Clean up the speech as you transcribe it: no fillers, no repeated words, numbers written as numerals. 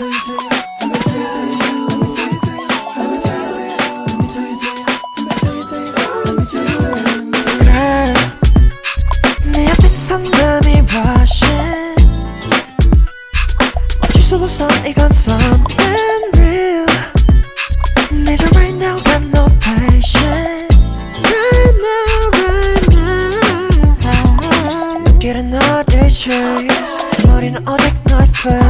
Girl, 내 앞에선 남이 rushing 멈출 수 없어 이건 something real need you right now got no patience right now 눈길은 어딜 chase 머리는 오직 너의 face